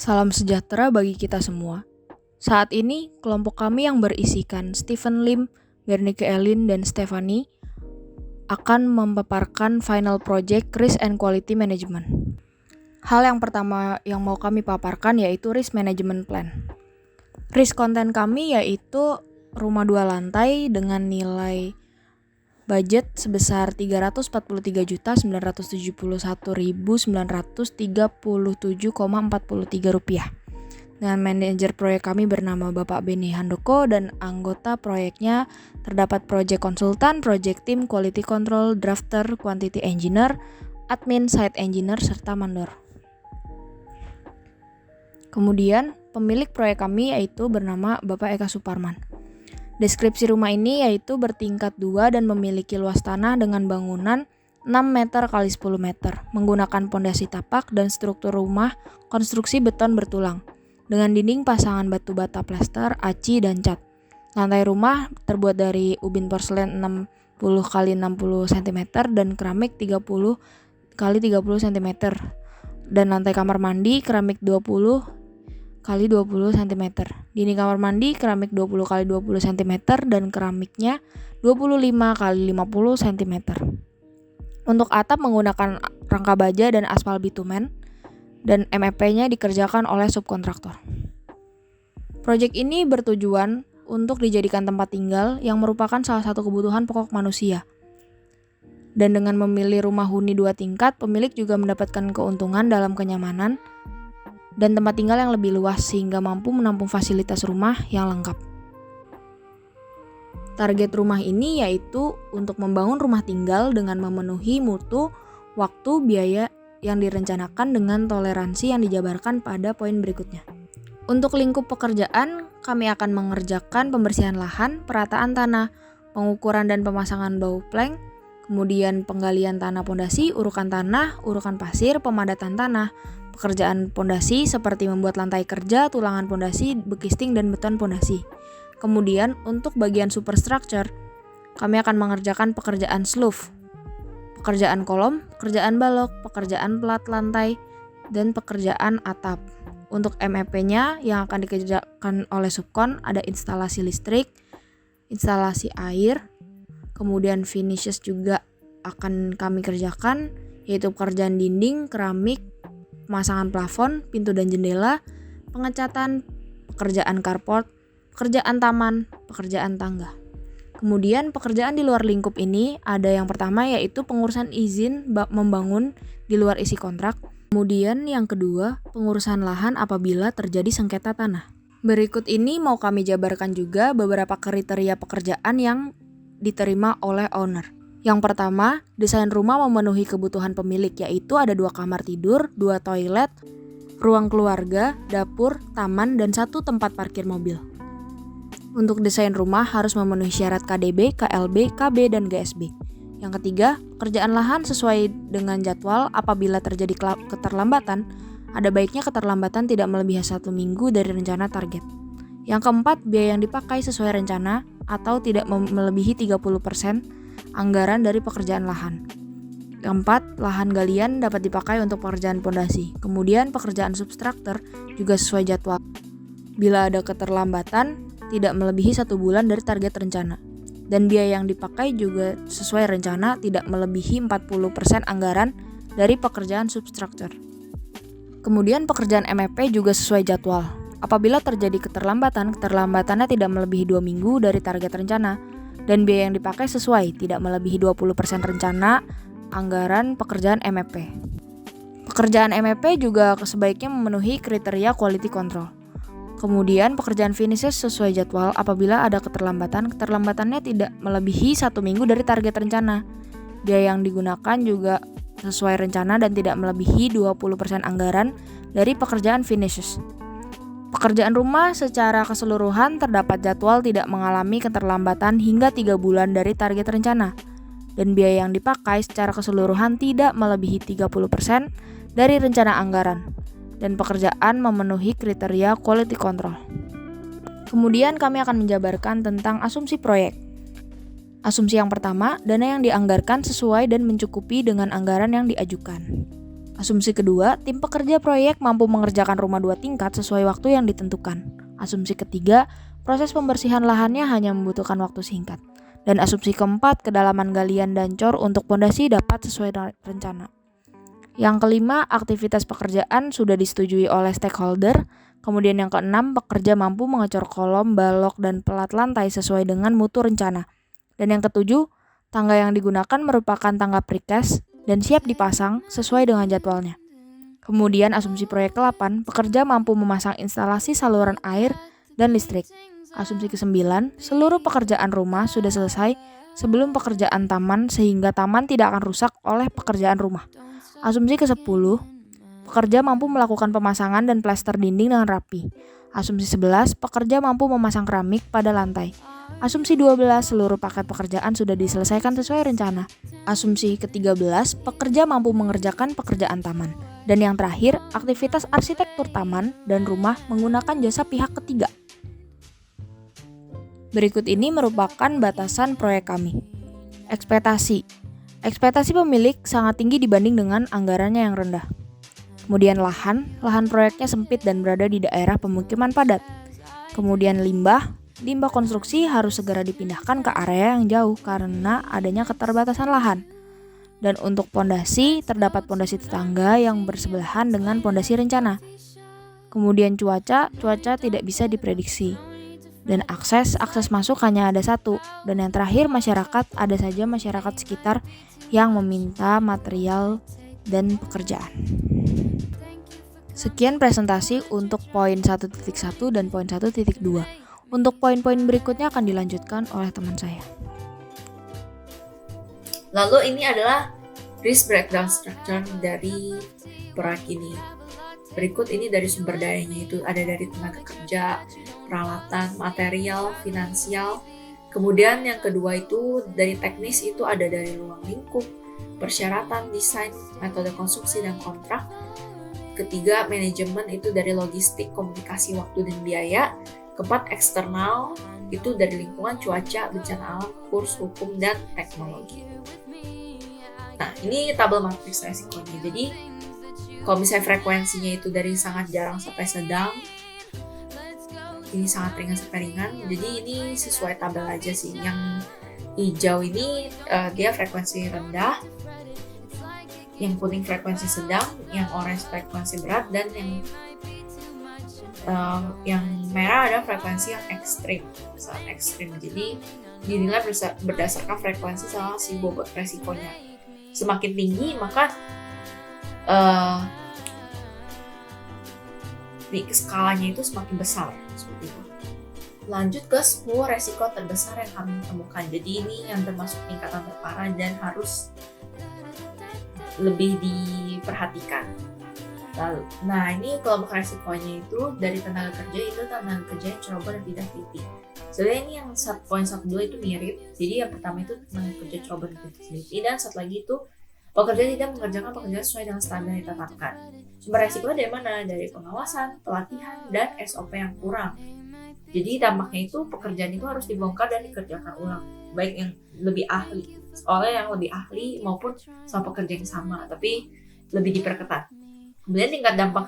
Salam sejahtera bagi kita semua. Saat ini, kelompok kami yang berisikan Stephen Lim, Bernike Elin, dan Stephanie akan memaparkan final project Risk and Quality Management. Hal yang pertama yang mau kami paparkan yaitu Risk Management Plan. Risk konten kami yaitu rumah 2 lantai dengan nilai budget sebesar Rp341.931.937,43 dengan manajer proyek kami bernama Bapak Beni Handoko dan anggota proyeknya terdapat project konsultan, project team, quality control, drafter, quantity engineer, admin, site engineer, serta mandor. Kemudian pemilik proyek kami yaitu bernama Bapak Eka Suparman. Deskripsi rumah ini yaitu bertingkat 2 dan memiliki luas tanah dengan bangunan 6 meter x 10 meter, menggunakan pondasi tapak dan struktur rumah konstruksi beton bertulang, dengan dinding pasangan batu bata plester, aci, dan cat. Lantai rumah terbuat dari ubin porselen 60 x 60 cm dan keramik 30 x 30 cm, dan lantai kamar mandi keramik 20 x 20 cm. Dinding kamar mandi keramik 20 x 20 cm dan keramiknya 25 x 50 cm. Untuk atap menggunakan rangka baja dan aspal bitumen dan MEP-nya dikerjakan oleh subkontraktor. Proyek ini bertujuan untuk dijadikan tempat tinggal yang merupakan salah satu kebutuhan pokok manusia. Dan dengan memilih rumah huni 2 tingkat, pemilik juga mendapatkan keuntungan dalam kenyamanan dan tempat tinggal yang lebih luas sehingga mampu menampung fasilitas rumah yang lengkap. Target rumah ini yaitu untuk membangun rumah tinggal dengan memenuhi mutu, waktu, biaya yang direncanakan dengan toleransi yang dijabarkan pada poin berikutnya. Untuk lingkup pekerjaan, kami akan mengerjakan pembersihan lahan, perataan tanah, pengukuran dan pemasangan baut plank, kemudian penggalian tanah pondasi, urukan tanah, urukan pasir, pemadatan tanah, pekerjaan pondasi seperti membuat lantai kerja, tulangan pondasi, bekisting, dan beton pondasi. Kemudian untuk bagian superstructure, kami akan mengerjakan pekerjaan sloof, pekerjaan kolom, pekerjaan balok, pekerjaan pelat lantai, dan pekerjaan atap. Untuk MEP-nya yang akan dikerjakan oleh subkon ada instalasi listrik, instalasi air, kemudian finishes juga akan kami kerjakan, yaitu pekerjaan dinding, keramik, pemasangan plafon, pintu dan jendela, pengecatan, pekerjaan carport, pekerjaan taman, pekerjaan tangga. Kemudian pekerjaan di luar lingkup ini ada yang pertama yaitu pengurusan izin membangun di luar isi kontrak. Kemudian yang kedua, pengurusan lahan apabila terjadi sengketa tanah. Berikut ini mau kami jabarkan juga beberapa kriteria pekerjaan yang diterima oleh owner. Yang pertama, desain rumah memenuhi kebutuhan pemilik yaitu ada 2 kamar tidur, 2 toilet, ruang keluarga, dapur, taman, dan 1 tempat parkir mobil. Untuk desain rumah harus memenuhi syarat KDB, KLB, KB, dan GSB. Yang ketiga, pekerjaan lahan sesuai dengan jadwal. Apabila terjadi keterlambatan, ada baiknya keterlambatan tidak melebihi 1 minggu dari rencana target. Yang keempat, biaya yang dipakai sesuai rencana atau tidak melebihi 30% anggaran dari pekerjaan lahan. Keempat, lahan galian dapat dipakai untuk pekerjaan pondasi. Kemudian pekerjaan substruktur juga sesuai jadwal. Bila ada keterlambatan, tidak melebihi 1 bulan dari target rencana. Dan biaya yang dipakai juga sesuai rencana tidak melebihi 40% anggaran dari pekerjaan substruktur. Kemudian pekerjaan MEP juga sesuai jadwal. Apabila terjadi keterlambatan, keterlambatannya tidak melebihi 2 minggu dari target rencana. Dan biaya yang dipakai sesuai, tidak melebihi 20% rencana anggaran pekerjaan MEP. Pekerjaan MEP juga sebaiknya memenuhi kriteria quality control. Kemudian pekerjaan finishes sesuai jadwal. Apabila ada keterlambatan, keterlambatannya tidak melebihi 1 minggu dari target rencana. Biaya yang digunakan juga sesuai rencana dan tidak melebihi 20% anggaran dari pekerjaan finishes. Pekerjaan rumah secara keseluruhan terdapat jadwal tidak mengalami keterlambatan hingga 3 bulan dari target rencana. Dan biaya yang dipakai secara keseluruhan tidak melebihi 30% dari rencana anggaran. Dan pekerjaan memenuhi kriteria quality control. Kemudian kami akan menjabarkan tentang asumsi proyek. Asumsi yang pertama, dana yang dianggarkan sesuai dan mencukupi dengan anggaran yang diajukan. Asumsi kedua, tim pekerja proyek mampu mengerjakan rumah 2 tingkat sesuai waktu yang ditentukan. Asumsi ketiga, proses pembersihan lahannya hanya membutuhkan waktu singkat. Dan asumsi keempat, kedalaman galian dan cor untuk pondasi dapat sesuai rencana. Yang kelima, aktivitas pekerjaan sudah disetujui oleh stakeholder. Kemudian yang keenam, pekerja mampu mengecor kolom, balok, dan pelat lantai sesuai dengan mutu rencana. Dan yang ketujuh, tangga yang digunakan merupakan tangga precast dan siap dipasang sesuai dengan jadwalnya. Kemudian asumsi proyek ke-8, pekerja mampu memasang instalasi saluran air dan listrik. Asumsi ke-9, seluruh pekerjaan rumah sudah selesai sebelum pekerjaan taman sehingga taman tidak akan rusak oleh pekerjaan rumah. Asumsi ke-10, pekerja mampu melakukan pemasangan dan plester dinding dengan rapi. Asumsi 11, pekerja mampu memasang keramik pada lantai. Asumsi 12, seluruh paket pekerjaan sudah diselesaikan sesuai rencana. Asumsi ke-13, pekerja mampu mengerjakan pekerjaan taman. Dan yang terakhir, aktivitas arsitektur taman dan rumah menggunakan jasa pihak ketiga. Berikut ini merupakan batasan proyek kami. Ekspektasi. Ekspektasi pemilik sangat tinggi dibanding dengan anggarannya yang rendah. Kemudian lahan proyeknya sempit dan berada di daerah pemukiman padat. Kemudian limbah konstruksi harus segera dipindahkan ke area yang jauh karena adanya keterbatasan lahan. Dan untuk pondasi, terdapat pondasi tetangga yang bersebelahan dengan pondasi rencana. Kemudian cuaca tidak bisa diprediksi. Dan akses masuk hanya ada satu. Dan yang terakhir masyarakat, ada saja masyarakat sekitar yang meminta material dan pekerjaan. Sekian presentasi untuk poin 1.1 dan poin 1.2. Untuk poin-poin berikutnya akan dilanjutkan oleh teman saya. Lalu ini adalah risk breakdown structure dari proyek ini. Berikut ini dari sumber dayanya, itu ada dari tenaga kerja, peralatan, material, finansial. Kemudian yang kedua itu dari teknis, itu ada dari ruang lingkup, persyaratan, desain, metode konstruksi dan kontrak. Ketiga, manajemen, itu dari logistik, komunikasi, waktu dan biaya. Keempat, eksternal, itu dari lingkungan, cuaca, bencana alam, kurs, hukum, dan teknologi. Nah, ini tabel matriks resikonya. Jadi, kalau misalnya frekuensinya itu dari sangat jarang sampai sedang, ini sangat ringan sampai ringan. Jadi, ini sesuai tabel aja sih. Yang hijau ini dia frekuensi rendah, yang kuning frekuensi sedang, yang orange frekuensi berat, dan yang merah ada frekuensi yang ekstrim, sangat ekstrim. Jadi dinilai berdasarkan frekuensi sama si bobot resikonya. Semakin tinggi maka skalanya itu semakin besar, seperti itu. Lanjut ke 10 resiko terbesar yang kami temukan. Jadi ini yang termasuk tingkatan terparah dan harus lebih diperhatikan. Nah, ini kelompok resikonya itu dari tenaga kerja yang ceroboh dan tidak teliti. Sebenarnya ini yang poin 1-2 itu mirip. Jadi yang pertama itu tenaga kerja ceroboh dan tidak teliti, dan satu lagi itu pekerja tidak mengerjakan pekerjaan sesuai dengan standar yang ditetapkan. Sumber resikonya dari mana? Dari pengawasan, pelatihan, dan SOP yang kurang. Jadi dampaknya itu pekerjaan itu harus dibongkar dan dikerjakan ulang, baik yang lebih ahli, oleh yang lebih ahli maupun sama pekerja yang sama, tapi lebih diperketat. Kemudian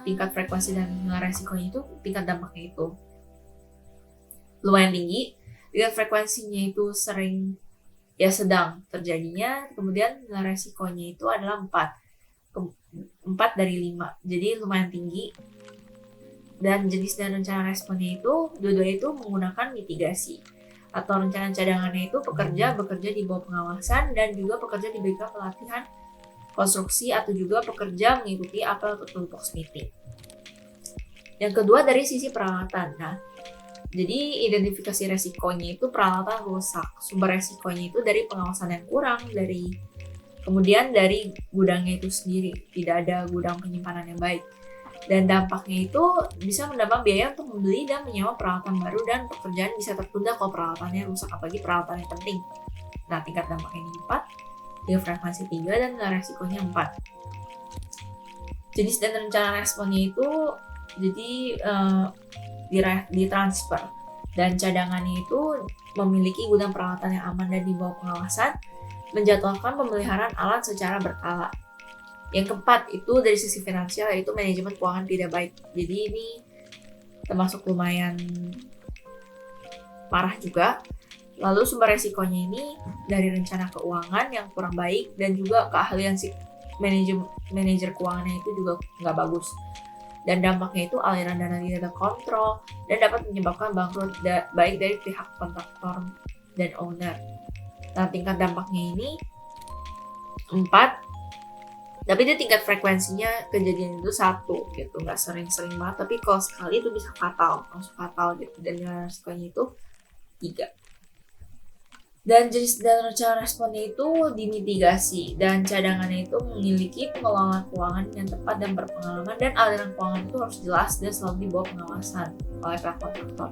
tingkat frekuensi dan resikonya itu, tingkat dampaknya itu lumayan tinggi. Tingkat frekuensinya itu sering sedang terjadinya. Kemudian resikonya itu adalah 4 dari 5, jadi lumayan tinggi. Dan jenis dan rencana responnya itu dua-duanya itu menggunakan mitigasi atau rencana cadangannya itu pekerja bekerja di bawah pengawasan dan juga pekerja diberikan pelatihan konstruksi atau juga pekerja mengikuti apel atau toolbox meeting. Yang kedua dari sisi peralatan. Nah, jadi identifikasi resikonya itu peralatan rusak. Sumber resikonya itu dari pengawasan yang kurang, kemudian dari gudangnya itu sendiri, tidak ada gudang penyimpanan yang baik. Dan dampaknya itu bisa menambah biaya untuk membeli dan menyewa peralatan baru, dan pekerjaan bisa tertunda kalau peralatannya rusak, apalagi peralatan yang penting. Nah, tingkat dampaknya ini 4, dengan frekuensi 3, dan resikonya 4. Jenis dan rencana responnya itu jadi ditransfer, dan cadangannya itu memiliki gudang peralatan yang aman dan di bawah pengawasan, menjadwalkan pemeliharaan alat secara berkala. Yang keempat itu dari sisi finansial, yaitu manajemen keuangan tidak baik. Jadi ini termasuk lumayan parah juga. Lalu sumber resikonya ini dari rencana keuangan yang kurang baik dan juga keahlian si manajer keuangannya itu juga nggak bagus. Dan dampaknya itu aliran dana tidak terkontrol dan dapat menyebabkan bangkrut baik dari pihak kontraktor dan owner. Nah, tingkat dampaknya ini 4, tapi dia tingkat frekuensinya kejadian itu 1 gitu, nggak sering-sering banget, tapi kalau sekali itu bisa fatal, langsung fatal gitu, dan resikonya itu 3. Dan jenis dan cara responnya itu dimitigasi, dan cadangannya itu memiliki pengelolaan keuangan yang tepat dan berpengalaman, dan aliran keuangan itu harus jelas dan selalu di bawah pengawasan oleh pihak kontraktor.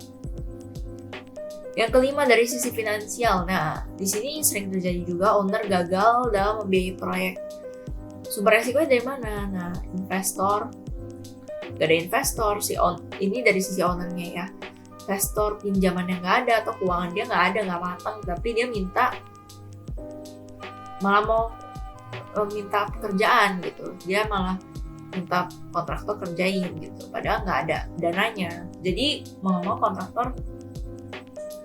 Yang kelima dari sisi finansial. Nah, di sini sering terjadi juga owner gagal dalam membiayai proyek. Sumber resikonya dari mana? Nah, investor, gak ada investor, ini dari sisi ownernya ya. Investor pinjamannya nggak ada atau keuangan dia nggak ada, nggak matang, tapi dia malah mau minta pekerjaan gitu. Dia malah minta kontraktor kerjain gitu, padahal nggak ada dananya. Jadi mau kontraktor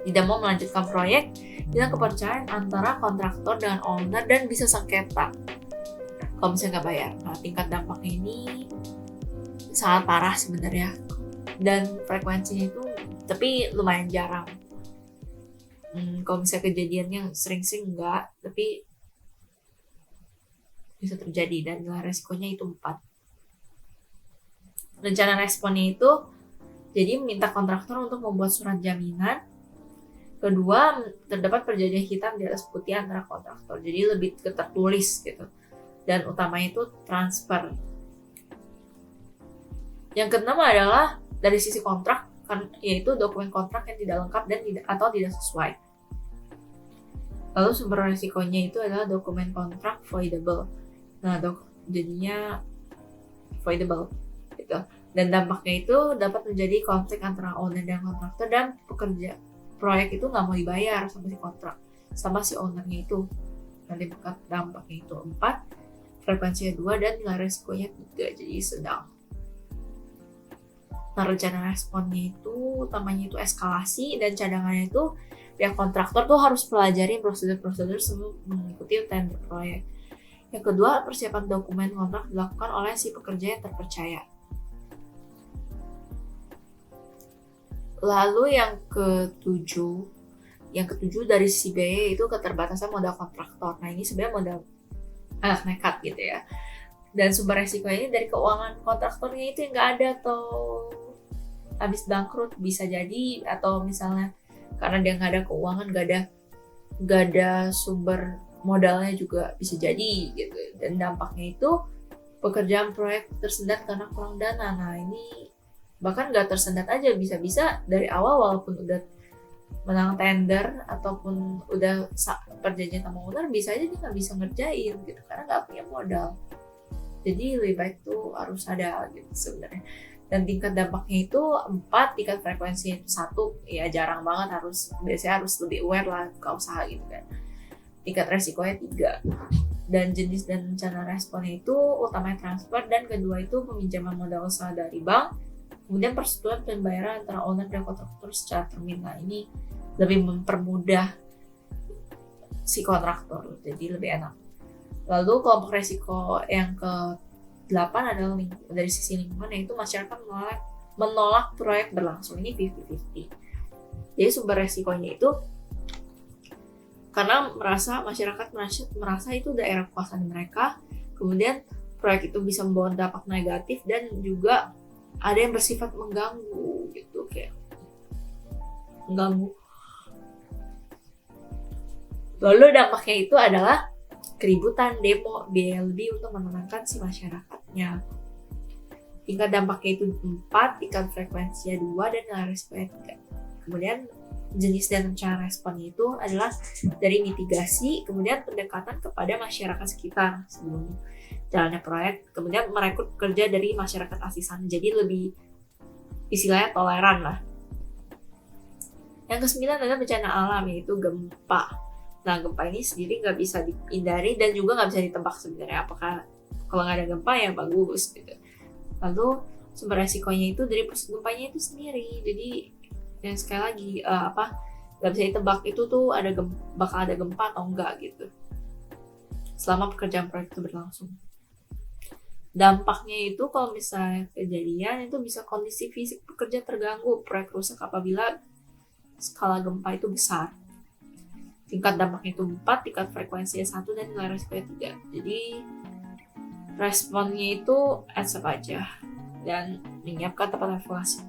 tidak mau melanjutkan proyek dengan kepercayaan antara kontraktor dengan owner dan bisa sengketa kalau misalnya nggak bayar. Nah, tingkat dampaknya ini sangat parah sebenarnya, dan frekuensinya itu tapi lumayan jarang. Kalau misalnya kejadiannya sering-sering enggak, tapi bisa terjadi, dan resikonya itu 4. Rencana responnya itu jadi meminta kontraktor untuk membuat surat jaminan. Kedua, terdapat perjanjian hitam di atas putih antara kontraktor, jadi lebih tertulis gitu. Dan utamanya itu transfer. Yang keenam adalah dari sisi kontrak, yaitu dokumen kontrak yang tidak lengkap dan tidak sesuai. Lalu sumber resikonya itu adalah dokumen kontrak voidable. Nah, jadinya voidable gitu. Dan dampaknya itu dapat menjadi konflik antara owner dan kontraktor, dan pekerja proyek itu nggak mau dibayar sama si kontrak, sama si ownernya itu. Nanti dampaknya itu 4, frekuensinya 2, dan nilai resikonya 3, jadi sedang. Nah, rencana responnya itu utamanya itu eskalasi, dan cadangannya itu pihak kontraktor tuh harus pelajari prosedur-prosedur sebelum mengikuti tender proyek. Yang kedua, persiapan dokumen kontrak dilakukan oleh si pekerja yang terpercaya. Lalu yang ketujuh dari sisi biaya itu keterbatasan modal kontraktor. Nah, ini sebenarnya modal anak nekat gitu ya. Dan sumber resiko ini dari keuangan kontraktornya itu yang nggak ada atau habis bangkrut bisa jadi, atau misalnya karena dia nggak ada keuangan, nggak ada sumber modalnya juga bisa jadi gitu. Dan dampaknya itu pekerjaan proyek tersendat karena kurang dana. Nah, ini bahkan nggak tersendat aja, bisa-bisa dari awal walaupun udah menang tender ataupun udah perjanjian sama owner, bisa aja dia nggak bisa ngerjain gitu karena nggak punya modal. Jadi lebih baik tuh harus ada gitu sebenarnya. Dan tingkat dampaknya itu 4, tingkat frekuensinya itu 1, ya jarang banget, biasanya harus lebih aware lah ke usaha gitu kan. Tingkat resikonya 3. Dan jenis dan rencana responnya itu utamanya transfer, dan kedua itu peminjaman modal usaha dari bank. Kemudian persetujuan pembayaran antara owner dan kontraktor secara termin. Nah, ini lebih mempermudah si kontraktor, jadi lebih enak. Lalu kelompok resiko yang ke-8 adalah dari sisi lingkungan, yaitu masyarakat menolak proyek berlangsung. Ini 50-50. Jadi sumber resikonya itu karena masyarakat merasa itu daerah kekuasaan mereka, kemudian proyek itu bisa membawa dampak negatif, dan juga ada yang bersifat mengganggu gitu, kayak mengganggu. Lalu dampaknya itu adalah keributan, demo, biaya lebih untuk menenangkan si masyarakatnya. Tingkat dampaknya itu 4, tingkat frekuensinya 2, dan nilai resikonya 3. Kemudian jenis dan cara responnya itu adalah dari mitigasi, kemudian pendekatan kepada masyarakat sekitar sebelum jalannya proyek, kemudian merekrut kerja dari masyarakat asli sana, jadi lebih istilahnya toleran lah. Yang ke-9 adalah bencana alam, yaitu gempa. Nah, gempa ini sendiri nggak bisa dihindari dan juga nggak bisa ditebak sebenarnya apakah Kalau nggak ada gempa ya bagus gitu. Lalu sumber resikonya itu dari pusat gempanya itu sendiri. Jadi yang sekali lagi nggak bisa ditebak itu tuh bakal ada gempa atau enggak gitu selama pekerjaan proyek itu berlangsung. Dampaknya itu kalau misalnya kejadian itu bisa kondisi fisik pekerja terganggu, proyek rusak apabila skala gempa itu besar. Tingkat dampaknya itu 4, tingkat frekuensinya 1, dan nilai resikonya 3. Jadi responnya itu accept aja dan menyiapkan tempat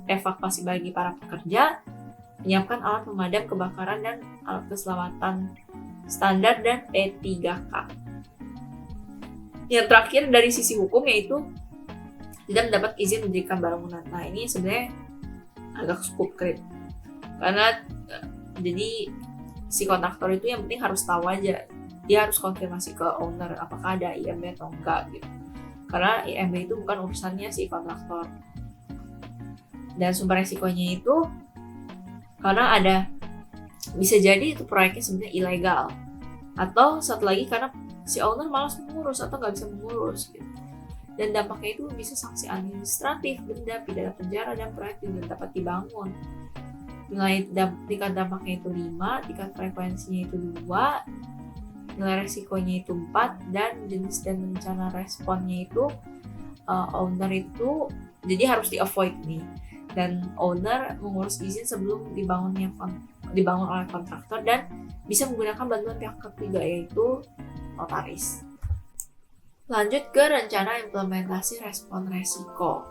evakuasi bagi para pekerja, menyiapkan alat pemadam kebakaran dan alat keselamatan standar dan P3K. Yang terakhir dari sisi hukum yaitu tidak mendapat izin mendirikan bangunan. Nah ini sebenarnya agak cukup krit karena jadi si kontraktor itu yang penting harus tahu aja, dia harus konfirmasi ke owner apakah ada IMB atau enggak gitu, karena IMB itu bukan urusannya si kontraktor. Dan sumber resikonya itu karena bisa jadi itu proyeknya sebenarnya ilegal, atau satu lagi karena si owner malas mengurus atau nggak bisa mengurus gitu. Dan dampaknya itu bisa sanksi administratif, denda, pidana penjara, dan proyek tidak dapat dibangun. Tingkat dampaknya itu 5, tingkat frekuensinya itu 2, nilai resikonya itu 4, dan jenis dan rencana responnya itu owner itu jadi harus di avoid nih. Dan owner mengurus izin sebelum dibangun oleh kontraktor dan bisa menggunakan bantuan pihak ketiga yaitu notaris. Lanjut ke rencana implementasi respon resiko.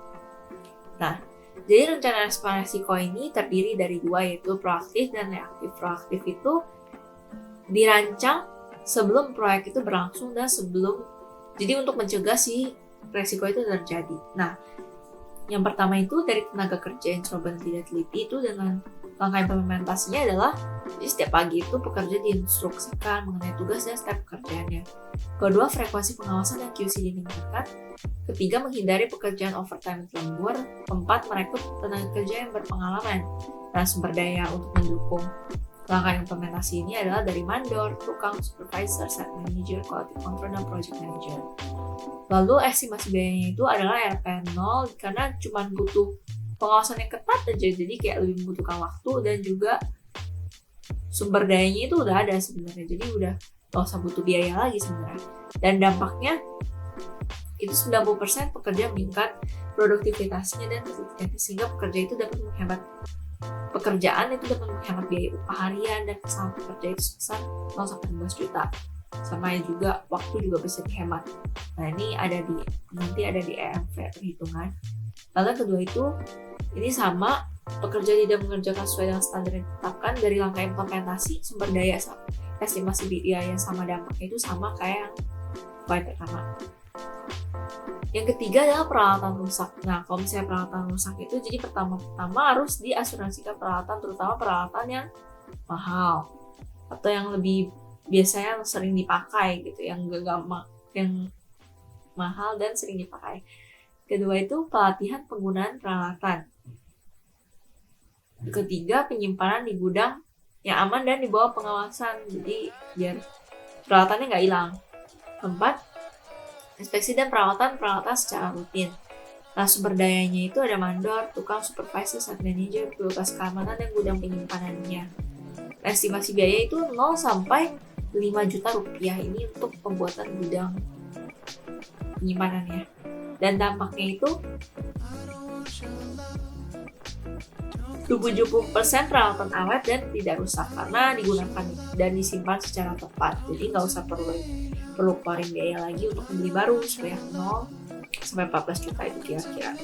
Nah, jadi rencana respon resiko ini terdiri dari 2 yaitu proaktif dan reaktif. Proaktif itu dirancang sebelum proyek itu berlangsung dan jadi untuk mencegah si resiko itu terjadi. Nah, yang pertama itu dari tenaga kerja yang coba tidak teliti itu dengan langkah implementasinya adalah jadi setiap pagi itu pekerja diinstruksikan mengenai tugas dan step pekerjaannya. Kedua, frekuensi pengawasan dan QC ditingkatkan. Ketiga, menghindari pekerjaan overtime lembur. Keempat, merekrut tenaga kerja yang berpengalaman dan sumber daya untuk mendukung. Langkah implementasi ini adalah dari mandor, tukang, supervisor, site manager, quality control, dan project manager. Lalu estimasi biayanya itu adalah RP0 karena cuma butuh pengawasan yang ketat aja, jadi kayak lebih membutuhkan waktu dan juga sumber dayanya itu udah ada sebenarnya, jadi udah gak usah butuh biaya lagi sebenarnya. Dan dampaknya itu 90% pekerja meningkat produktivitasnya dan efisiensi sehingga pekerja itu dapat menghemat biaya upah harian dan kesalahan pekerja itu sebesar 0-15 juta. Sama juga waktu juga bisa dihemat. Nah ini nanti ada di EMV perhitungan. Lalu yang kedua itu ini sama, pekerja tidak mengerjakan sesuai dengan standar yang ditetapkan. Dari langkah implementasi sumber daya estimasi biaya sama dampaknya itu sama kayak yang poin pertama. Yang ketiga adalah peralatan rusak. Nah kalau misalnya peralatan rusak itu jadi pertama harus diasuransikan peralatan, terutama peralatan yang mahal atau yang lebih biasanya sering dipakai gitu, yang mahal dan sering dipakai. Kedua itu pelatihan penggunaan peralatan. Ketiga, penyimpanan di gudang yang aman dan di bawah pengawasan, jadi biar peralatannya nggak hilang. Keempat, inspeksi dan perawatan peralatan secara rutin. Nah, sumber dayanya itu ada mandor, tukang, supervisor, site manager, petugas keamanan, dan gudang penyimpanannya. Estimasi biaya itu 0-5 juta rupiah ini untuk pembuatan gudang penyimpanannya. Dan dampaknya itu 70% peralatan awet dan tidak rusak karena digunakan dan disimpan secara tepat. Jadi nggak usah perlu keluarin biaya lagi untuk membeli baru supaya 0-14 juta itu kira-kira.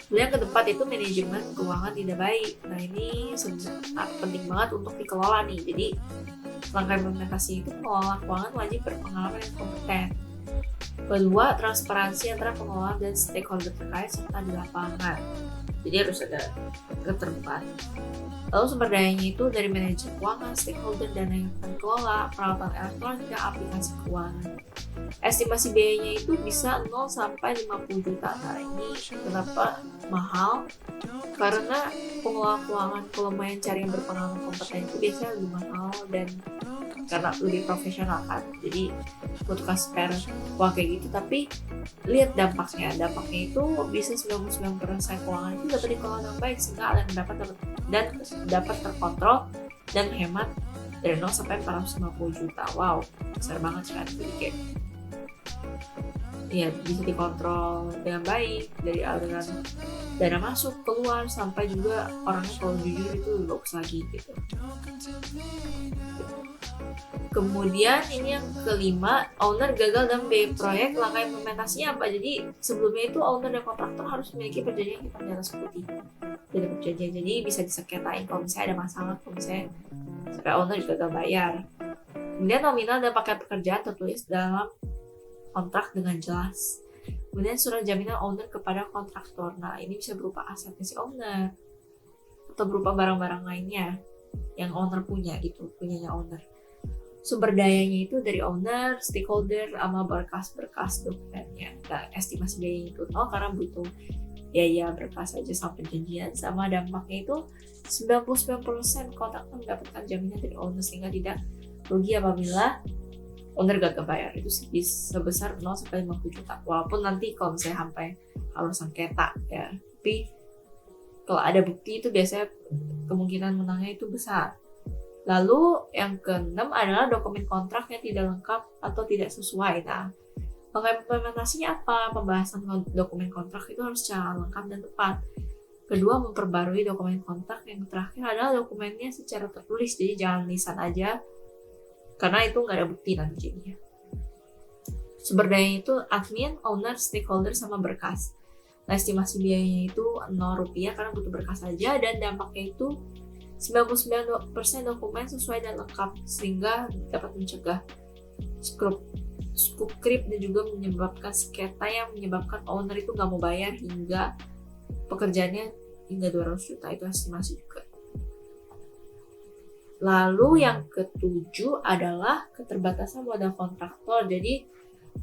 Kemudian yang keempat itu manajemen keuangan tidak baik. Nah ini penting banget untuk dikelola nih. Jadi langkah implementasi itu pengelola keuangan wajib berpengalaman dan kompeten. Kedua, transparansi antara pengelola dan stakeholder terkait serta di lapangan. Jadi harus ada keterbukaan. Lalu sumber dayanya itu dari manajer keuangan, stakeholder, dana yang akan dikelola, peralatan elektronik, dan aplikasi keuangan. Estimasi biayanya itu bisa 0-50 juta. Nah ini kenapa mahal? Karena pengelola keuangan kalau main cari yang berpengalaman kompeten itu biasanya lebih mahal dan karena lebih profesional kan, jadi butuhkan spare uang kayak gitu. Tapi lihat dampaknya itu bisa 99% keuangan itu dapat dikelola dengan baik, sehingga kalian dapat terkontrol dan hemat dari 0 sampai 450 juta. Wow, besar banget kan. Jadi kayak ya bisa dikontrol dengan baik, dari aliran dana masuk keluar sampai juga orangnya kalau jujur itu bagus lagi gitu. Kemudian ini yang kelima, owner gagal dalam biaya proyek, langkah implementasinya apa? Jadi sebelumnya itu owner dan kontraktor harus memiliki perjanjian hitam di atas putih. Jadi perjanjian, jadi bisa disengketain kalau misalnya ada masalah, kalau misalnya sampai owner gagal bayar. Kemudian nominal dan paket pekerjaan tertulis dalam kontrak dengan jelas. Kemudian surat jaminan owner kepada kontraktor. Nah, ini bisa berupa asetnya si owner atau berupa barang-barang lainnya yang owner punya gitu, punyanya owner. Sumber dayanya itu dari owner, stakeholder, sama berkas-berkas dokumennya. Nah, estimasi biayanya itu karena butuh biaya berkas aja sama perjanjian, sama dampaknya itu 99% kontraktor mendapatkan jaminan dari owner sehingga tidak rugi apabila owner gagal bayar. Itu sebesar 0 sampai 50 juta. Walaupun nanti kalau misalnya sampai harus sengketa ya. Tapi kalau ada bukti itu biasanya kemungkinan menangnya itu besar. Lalu yang keenam adalah dokumen kontrak yang tidak lengkap atau tidak sesuai. Nah, implementasinya apa? Pembahasan dokumen kontrak itu harus secara lengkap dan tepat. Kedua, memperbarui dokumen kontrak. Yang terakhir adalah dokumennya secara tertulis, jadi jangan lisan aja, karena itu nggak ada bukti nanti jadinya. Sumber dayanya itu admin, owner, stakeholder, sama berkas. Nah, estimasi biayanya itu Rp0 karena butuh berkas saja, dan dampaknya itu 99% dokumen sesuai dan lengkap sehingga dapat mencegah scoop creep dan juga menyebabkan sengketa yang menyebabkan owner itu nggak mau bayar hingga pekerjaannya hingga 200 juta. Itu estimasi juga. Lalu yang ketujuh adalah keterbatasan modal kontraktor. Jadi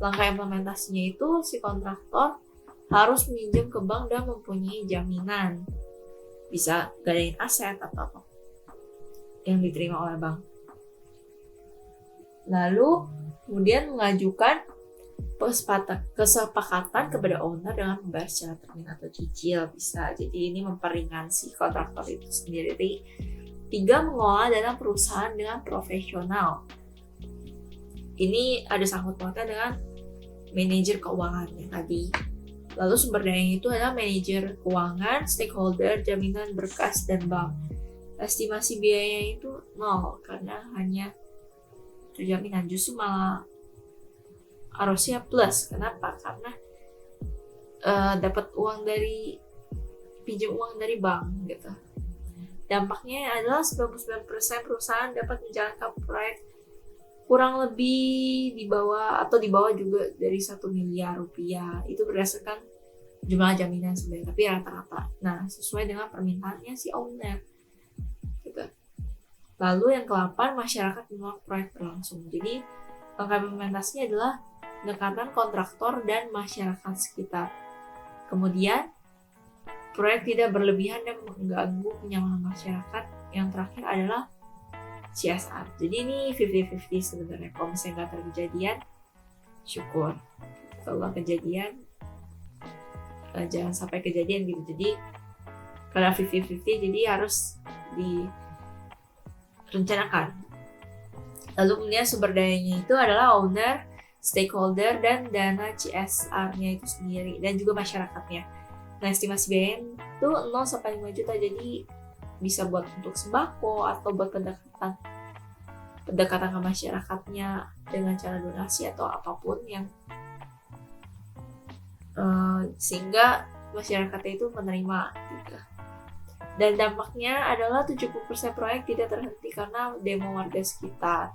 langkah implementasinya itu si kontraktor harus minjem ke bank dan mempunyai jaminan. Bisa gadain aset atau apa yang diterima oleh bank. Lalu kemudian mengajukan kesepakatan kepada owner dengan membayar secara termin atau cicil bisa. Jadi ini memperingan si kontraktor itu sendiri. 3, mengelola dana perusahaan dengan profesional. Ini ada sangkut pautnya dengan manajer keuangan yang tadi. Lalu sumber dayanya itu adalah manajer keuangan, stakeholder, jaminan berkas, dan bank. Estimasi biayanya itu 0 karena hanya terjaminan, justru malah harusnya plus. Kenapa? Karena dapat pinjam uang dari bank gitu. Dampaknya adalah 99% perusahaan dapat menjalankan proyek kurang lebih di bawah juga dari 1 miliar rupiah. Itu berdasarkan jumlah jaminan sebenarnya, tapi rata-rata. Nah, sesuai dengan permintaannya si owner. Gitu. Lalu yang ke-8, masyarakat menolak proyek berlangsung. Jadi, langkah implementasinya adalah pendekatan kontraktor dan masyarakat sekitar. Kemudian, proyek tidak berlebihan dan mengganggu kenyamanan masyarakat. Yang terakhir adalah CSR. Jadi ini 50-50 sebenarnya. Kalau misalnya nggak terkejadian, syukur. Kalau nggak kejadian, jangan sampai kejadian gitu. Jadi karena 50-50, jadi harus direncanakan. Lalu kemudian sumber dayanya itu adalah owner, stakeholder, dan dana CSR-nya itu sendiri, dan juga masyarakatnya. Nah, estimasi biaya itu 0 sampai 5 juta, jadi bisa buat untuk sembako atau buat pendekatan ke masyarakatnya dengan cara donasi atau apapun yang sehingga masyarakatnya itu menerima gitu. Dan dampaknya adalah 70% proyek tidak terhenti karena demo warga sekitar,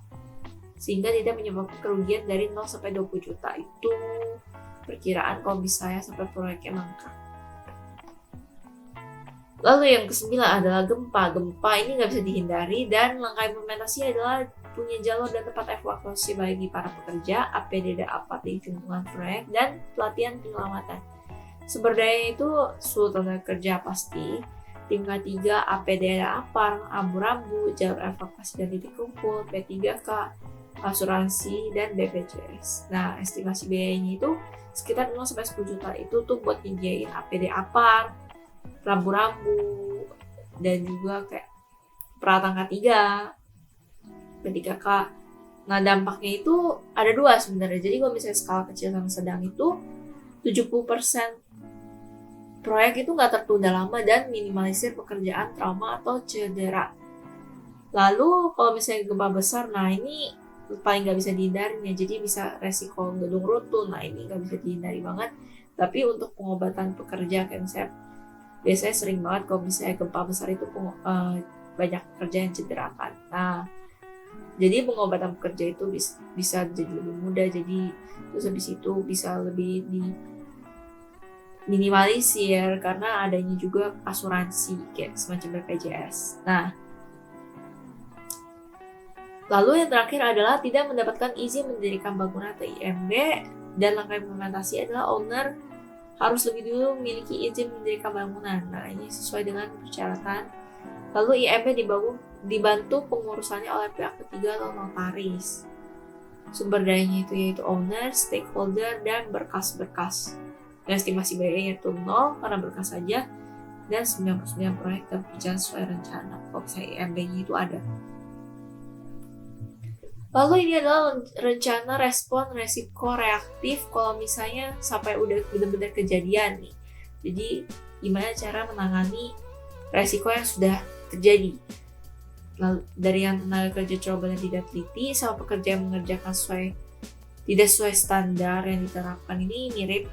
sehingga tidak menyebabkan kerugian dari 0 sampai 20 juta. Itu perkiraan kalau misalnya sampai proyeknya mangkrak. Lalu yang ke-9 adalah gempa. Gempa ini nggak bisa dihindari, dan langkah implementasi adalah punya jalur dan tempat evakuasi bagi para pekerja, APD dan APAT di lingkungan proyek, dan pelatihan penyelamatan. Sumber daya itu seluruh tenaga kerja pasti, Tim K3 APD APAR, rambu-rambu, jalur evakuasi dan titik kumpul, P3K, asuransi, dan BPJS. Nah, estimasi biayanya itu sekitar 0-10 juta itu tuh buat nyediain APD APAR, rambu-rambu, dan juga kayak peralatan K3, P3K. Nah, dampaknya itu ada dua sebenarnya. Jadi kalau misalnya skala kecil sama sedang itu 70% proyek itu nggak tertunda lama dan minimalisir pekerjaan, trauma, atau cedera. Lalu kalau misalnya gempa besar, nah ini paling nggak bisa dihindarin ya. Jadi bisa resiko gedung runtuh, nah ini nggak bisa dihindari banget. Tapi untuk pengobatan pekerja kayak misalnya biasanya sering banget kalau misalnya gempa besar itu banyak pekerja yang cedera kan. Nah, jadi pengobatan pekerja itu bisa jadi lebih mudah. Jadi terus habis itu bisa lebih minimalisir karena adanya juga asuransi kayak semacam BPJS. Nah, lalu yang terakhir adalah tidak mendapatkan izin mendirikan bangunan atau IMB, dan langkah implementasi adalah owner harus lebih dulu memiliki izin mendirikan bangunan. Nah, ini sesuai dengan persyaratan. Lalu IMB dibantu pengurusannya oleh pihak ketiga atau notaris. Sumber dayanya itu yaitu owner, stakeholder, dan berkas-berkas. Dan estimasi biayanya itu 0 karena berkas saja, dan 99 proyek dapat berjalan sesuai rencana kalau misalnya IMB-nya itu ada. Lalu ini adalah rencana respon resiko reaktif kalau misalnya sampai udah benar-benar kejadian nih. Jadi gimana cara menangani resiko yang sudah terjadi. Lalu dari yang tenaga kerja ceroboh dan tidak teliti sama pekerja yang mengerjakan tidak sesuai standar yang diterapkan, ini mirip.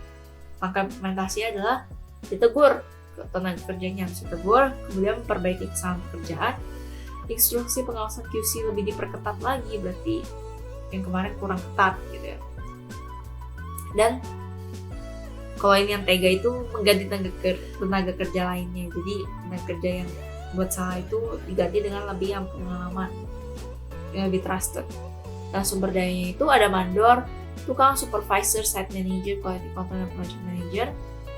Langkah implementasi adalah ditegur ke tenaga kerjanya, harus ditegur, kemudian memperbaiki kesalahan pekerjaan. Instruksi pengawasan QC lebih diperketat lagi, berarti yang kemarin kurang ketat gitu ya. Dan kalau ini yang tega itu mengganti tenaga kerja lainnya. Jadi tenaga kerja yang buat salah itu diganti dengan lebih yang pengalaman, yang lebih trusted. Nah, sumber dayanya itu ada mandor, tukang, supervisor, site manager, quality control, dan project manager.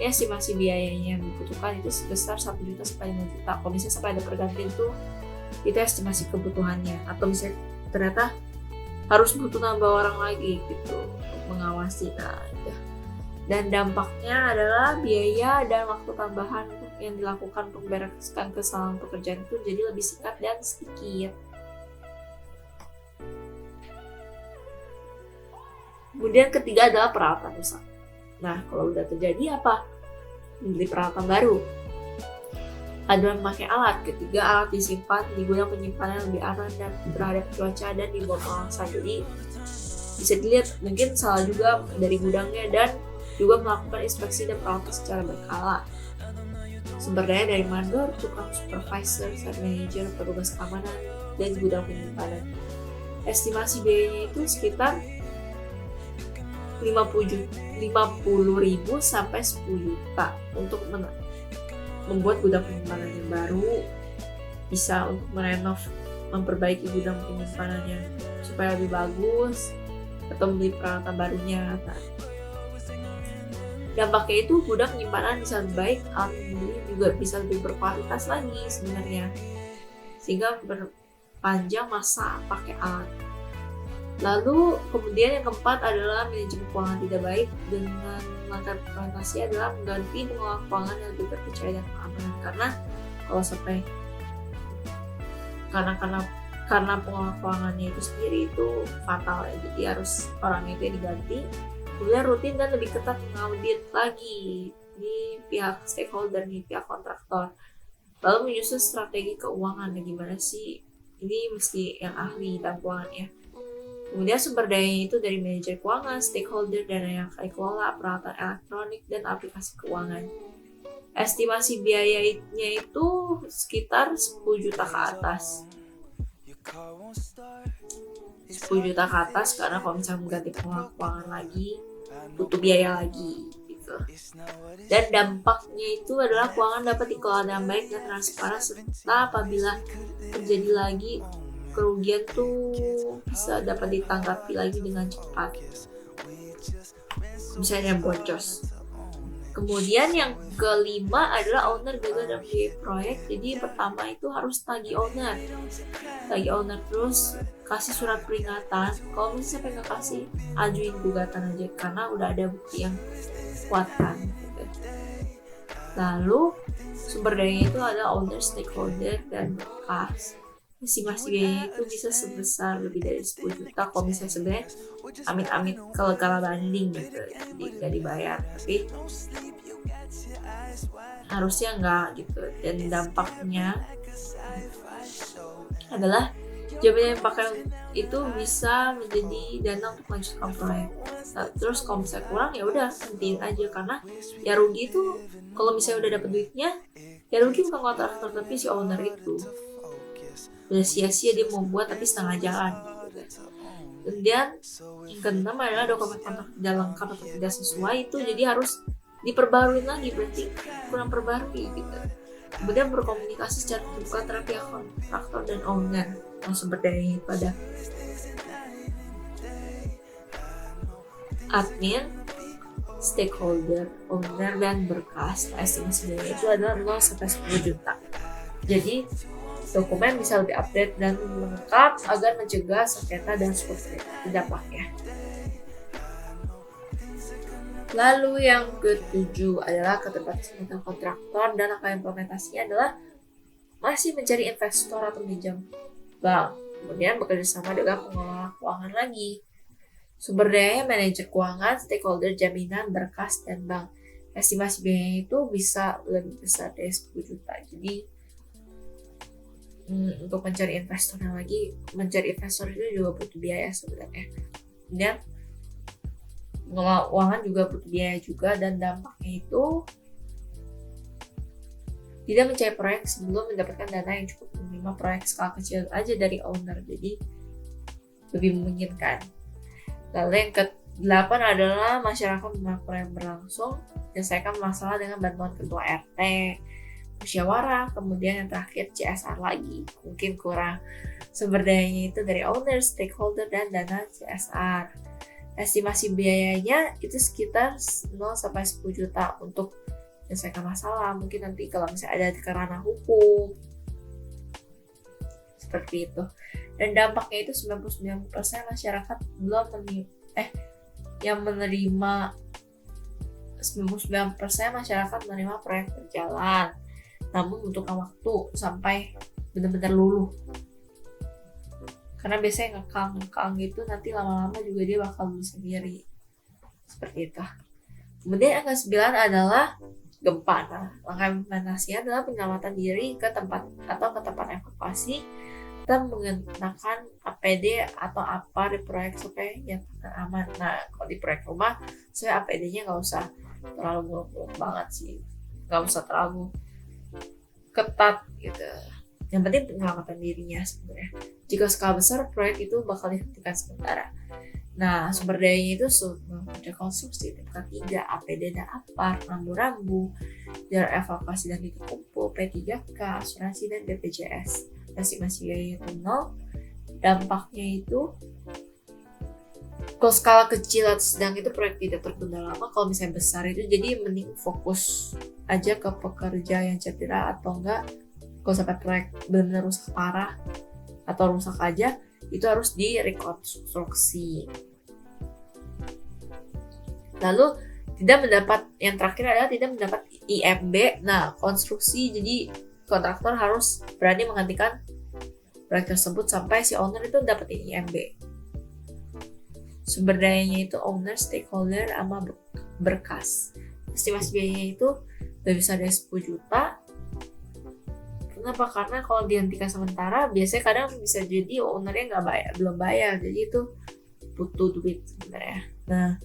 Ya, estimasi biayanya yang dibutuhkan itu sebesar 1 juta sampai 5 juta. Kalau misalnya sampai ada pergantian itu estimasi kebutuhannya. Atau misalnya ternyata harus butuh nambah orang lagi gitu untuk mengawasi. Nah, itu. Dan dampaknya adalah biaya dan waktu tambahan yang dilakukan untuk membereskan kesalahan pekerjaan itu jadi lebih singkat dan sedikit. Kemudian ketiga adalah peralatan rusak. Nah, kalau udah terjadi apa? Membeli peralatan baru. Ada memakai alat. Ketiga, alat disimpan di gudang penyimpanan lebih aman dan terhadap cuaca dan dibawa pengawasan. Jadi bisa dilihat mungkin salah juga dari gudangnya, dan juga melakukan inspeksi dan perawatan secara berkala. Sumber daya dari mandor, tukang, supervisor, site manager, petugas keamanan, dan gudang penyimpanan. Estimasi biayanya itu sekitar 50.000 sampai 10 juta untuk membuat gudang penyimpanan yang baru, bisa untuk merenov, memperbaiki gudang penyimpanan yang supaya lebih bagus, atau membeli peralatan barunya. Nah, dampaknya itu gudang penyimpanan bisa lebih baik, alat membeli juga bisa lebih berkualitas lagi sebenarnya, sehingga berpanjang masa pakai alat. Lalu kemudian yang keempat adalah manajemen keuangan tidak baik. Dengan langkah implementasi adalah mengganti pengelola keuangan yang lebih terpercaya dan keamanan, karena kalau sampai karena pengelola keuangannya itu sendiri itu fatal ya, jadi harus orangnya itu diganti. Kemudian rutin dan lebih ketat mengaudit lagi di pihak stakeholder, nih pihak kontraktor. Lalu menyusun strategi keuangan, gimana sih ini mesti yang ahli tentang keuangan ya. Kemudian sumber dayanya itu dari manajer keuangan, stakeholder, dana yang akan dikelola, peralatan elektronik, dan aplikasi keuangan. Estimasi biayanya itu sekitar 10 juta ke atas. 10 juta ke atas karena kalau misalnya mengganti pengelola keuangan lagi, butuh biaya lagi gitu. Dan dampaknya itu adalah keuangan dapat dikelola dengan baik dan transparan, serta apabila terjadi lagi kerugian tuh bisa dapat ditanggapi lagi dengan cepat. Misalnya boncos. Kemudian yang kelima adalah owner gagal dalam biaya proyek. Jadi pertama itu harus tagih owner terus kasih surat peringatan. Kalau misalnya sampai nggak kasih, ajuin gugatan aja karena udah ada bukti yang kuat kan. Gitu. Lalu sumber dayanya itu ada owner, stakeholder, dan berkas. Estimasi biayanya itu bisa sebesar lebih dari 10 juta kalau misalnya sebenarnya amit-amit kalau banding gitu, jadi nggak dibayar, tapi harusnya nggak gitu. Dan dampaknya adalah jaminan yang pakai itu bisa menjadi dana untuk melanjutkan proyek. Nah, terus kalau misalnya kurang ya udah hentiin aja, karena ya rugi itu kalau misalnya udah dapet duitnya, ya rugi bukan kontraktor tapi si owner itu. Udah sia-sia dia mau buat tapi setengah jalan gitu. Kemudian yang keenam adalah dokumen kontrak tidak lengkap atau tidak sesuai, itu jadi harus diperbarui lagi, berarti kurang perbarui gitu. Kemudian berkomunikasi secara terbuka antara pihak kontraktor dan owner yang sumber dayanya itu ada admin, stakeholder, owner, dan berkas. Estimasi biaya itu adalah 0-10 juta. Jadi dokumen bisa lebih update dan lengkap agar mencegah sengketa dan dampaknya. Lalu yang ketujuh adalah keterbatasan kontraktor, dan angka implementasinya adalah masih mencari investor atau minjam bank. Kemudian bekerja sama dengan pengelola keuangan lagi. Sumber dayanya manajer keuangan, stakeholder, jaminan, berkas, dan bank. Estimasi biayanya itu bisa lebih besar dari 10 juta. Jadi untuk mencari investor itu juga butuh biaya sebenarnya. Dan pengelola keuangan juga butuh biaya juga, dan dampaknya itu tidak mencari proyek sebelum mendapatkan dana yang cukup menerima proyek skala kecil aja dari owner, jadi lebih memungkinkan. Lalu yang ke-8 adalah masyarakat menolak proyek berlangsung, menyelesaikan masalah dengan bantuan ketua RT, musyawarah. Kemudian yang terakhir CSR lagi, mungkin kurang sumber dayanya itu dari owner, stakeholder, dan dana CSR. Estimasi biayanya itu sekitar 0-10 juta untuk menyelesaikan masalah. Mungkin nanti kalau misalnya ada kerana hukum, seperti itu. Dan dampaknya itu 99% masyarakat yang menerima 99% masyarakat menerima proyek berjalan, namun membutuhkan waktu sampai benar-benar luluh. Karena biasanya ngekang gitu, nanti lama-lama juga dia bakal luluh sendiri. Seperti itu. Kemudian yang ke-9 adalah gempa. Nah, langkah implementasinya adalah penyelamatan diri ke tempat evakuasi dan menggunakan APD atau apa di proyek supaya nyatakan aman. Nah, kalau di proyek rumah, saya APD-nya nggak usah terlalu muluk-muluk banget sih, nggak usah terlalu ketat gitu. Yang penting penyelamatan dirinya sebenarnya. Jika skala besar, proyek itu bakal dihentikan sementara. Nah, sumber dayanya itu rekonstruksi, tingkat 3, APD dan APAR, rambu-rambu, jarak evakuasi dan titik kumpul, P3K, asuransi, dan BPJS. Estimasi biaya itu 0. Dampaknya itu kalau skala kecil atau sedang itu proyek tidak tertunda lama. Kalau misalnya besar itu jadi mending fokus aja ke pekerja yang cedera, atau enggak kalau sampai proyek benar-benar rusak parah atau rusak aja, itu harus direkonstruksi. Lalu yang terakhir adalah tidak mendapat IMB. Nah, konstruksi, jadi kontraktor harus berani menghentikan proyek tersebut sampai si owner itu dapetin IMB. Sumber dayanya itu owner, stakeholder, sama berkas. Estimasi biayanya itu lebih besar dari 10 juta. Kenapa? Karena kalau dihentikan sementara, biasanya kadang bisa jadi ownernya belum bayar, jadi itu butuh duit sebenarnya. Nah,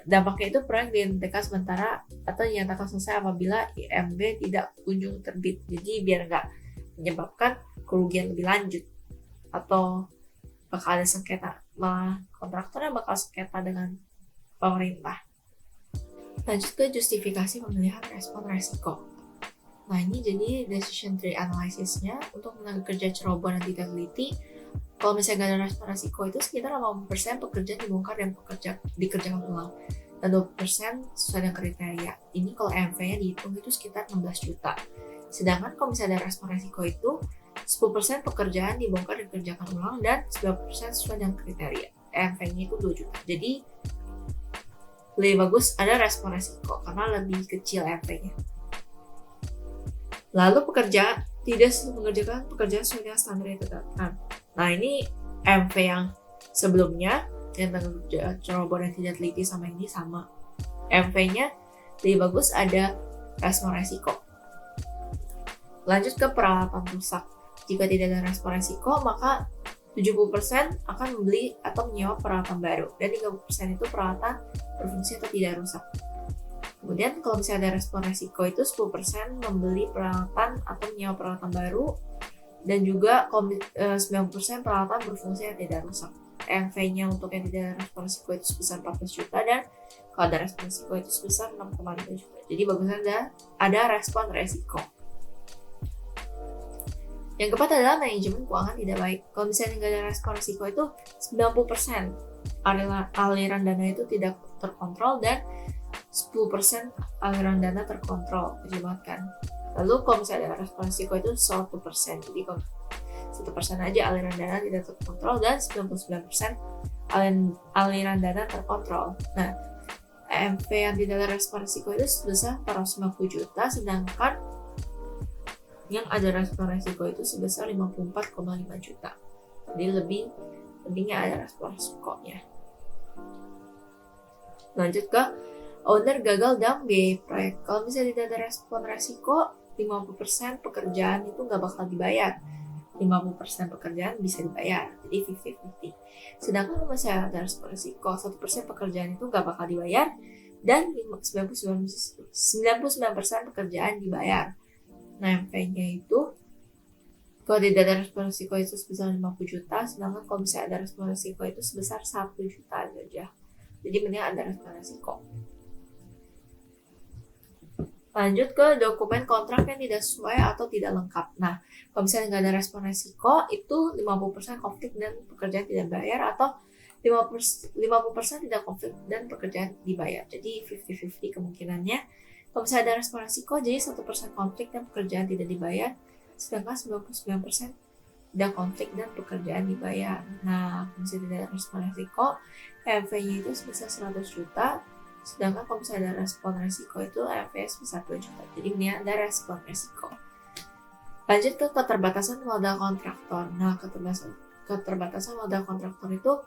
dampaknya itu proyek dihentikan sementara atau dinyatakan selesai apabila IMB tidak kunjung terbit. Jadi biar nggak menyebabkan kerugian lebih lanjut atau bakal ada sengketa, malah kontraktornya bakal sengketa dengan pemerintah. Lanjut ke justifikasi pemilihan respon resiko. Nah, ini jadi decision tree analysis-nya untuk tenaga kerja ceroboh dan tidak teliti. Kalau misalnya nggak ada respon resiko, itu sekitar 80% pekerjaan dibongkar dan dikerjakan ulang. dan 20% sesuai dengan kriteria. Ini kalau MV-nya dihitung itu sekitar 16 juta. Sedangkan kalau misalnya ada respon resiko itu 10% pekerjaan dibongkar dan dikerjakan ulang dan 90% sesuai dengan kriteria. MV-nya itu 2 juta. Jadi lebih bagus ada respon resiko karena lebih kecil MV-nya. Lalu pekerja tidak mengerjakan pekerjaan sesuai dengan standar yang ditetapkan. Nah, ini MV yang sebelumnya yang tenaga kerja ceroboh dan tidak teliti sama ini sama. MV-nya lebih bagus ada respon resiko. Lanjut ke peralatan rusak. Jika tidak ada respon resiko, maka 70% akan membeli atau menyewa peralatan baru dan 30% itu peralatan berfungsi atau tidak rusak. Kemudian kalau misalnya ada respon resiko itu 10% membeli peralatan atau menyewa peralatan baru dan juga 90% peralatan berfungsi yang tidak rusak. MV-nya untuk yang tidak ada respon resiko itu sebesar 14 juta dan kalau ada respon resiko itu sebesar 6,5 juta. Jadi bagusnya ada respon resiko. Yang keempat adalah manajemen keuangan tidak baik. Kalau misalnya nggak ada respon resiko itu 90% aliran dana itu tidak terkontrol dan 10% aliran dana terkontrol. Kecil banget kan? Lalu kalau misalnya ada respon resiko itu 1%. Jadi kalau 1% aja aliran dana tidak terkontrol dan 99% aliran dana terkontrol. Nah, MV yang tidak ada respon risiko itu sebesar 450 juta, sedangkan yang ada respon risiko itu sebesar 54,5 juta. Jadi lebihnya ada respon risikonya. Lanjut ke owner gagal dalam biaya proyek. Kalau misalnya tidak ada respon risiko, 50% pekerjaan itu nggak bakal dibayar. 50% pekerjaan bisa dibayar, jadi 50-50. Sedangkan kalau misalnya ada respon risiko, 1% pekerjaan itu nggak bakal dibayar dan 99% pekerjaan dibayar. Nah, MV-nya itu kalau tidak ada respon risiko itu sebesar 50 juta, sedangkan kalau misalnya ada respon risiko itu sebesar 1 juta aja. Jadi mending ada respon risiko. Lanjut ke dokumen kontrak yang tidak sesuai atau tidak lengkap. Nah, kalau misalnya nggak ada respon resiko, itu 50% konflik dan pekerjaan tidak bayar atau 50% tidak konflik dan pekerjaan dibayar. Jadi 50-50 kemungkinannya. Kalau misalnya ada respon resiko, jadi 1% konflik dan pekerjaan tidak dibayar, sedangkan 99% tidak konflik dan pekerjaan dibayar. Nah, kalau misalnya tidak ada respon resiko, MV-nya itu sebesar 100 juta, sedangkan kalau misalnya ada respon resiko itu MVS sebesar 2 juta. Jadi ini ada respon resiko. Lanjut ke keterbatasan modal kontraktor. Nah, keterbatasan modal kontraktor itu